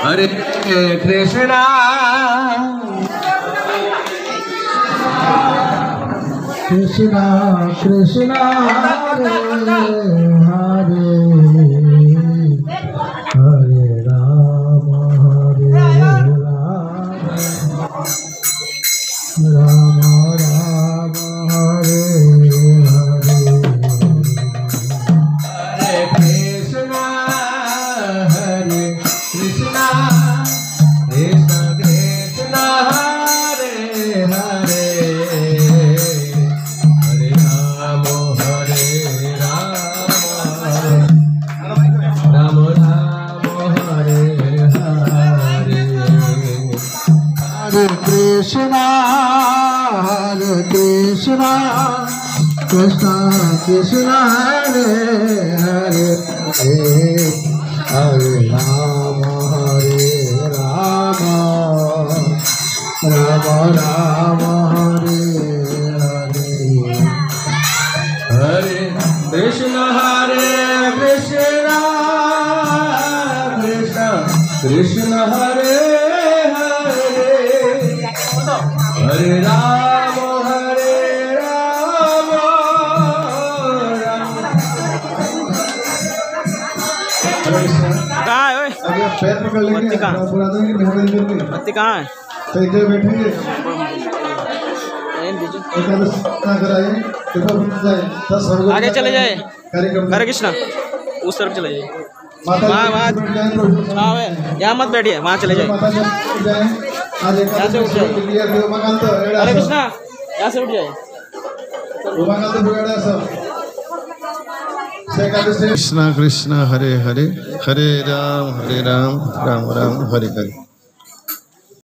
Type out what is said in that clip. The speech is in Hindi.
हरे कृष्णा कृष्णा कृष्णा हरे हरे हरे राम राम राम हरे हरे। हरे कृष्णा कृष्णा कृष्णा हरे हरे हरे राम राम राम हरे हरे। हरे कृष्णा कृष्णा कृष्णा हरे हरे हरे राम राम राम हरे हरे। हरे कृष्णा कृष्णा कृष्ण हरे हरे हरे राम कहाँ है? अभी आप पैर पकड़ लेंगे बत्ती कहाँ? बुला देंगे निकल देंगे बत्ती कहाँ है? तो इधर बैठेंगे एकादश ना कराइए कृपा बन जाए 10 वर्ग आगे चले जाए। कार्यक्रम हरे कृष्णा उस तरफ चले जाइए। माता वहाँ जी बैठ जाएं तो हाँ है, यहाँ मत बैठिए, वहाँ चले जाइए। माता जी बैठ जाएं आज यहाँ से उठ एकादश जाइए। क्लियर देव मकान तो हरे कृष्णा यहाँ से उठ जाइए। मकान तो बुगाड़ा सब एकादश कृष्णा कृष्णा हरे हरे हरे राम राम राम हरे हरे।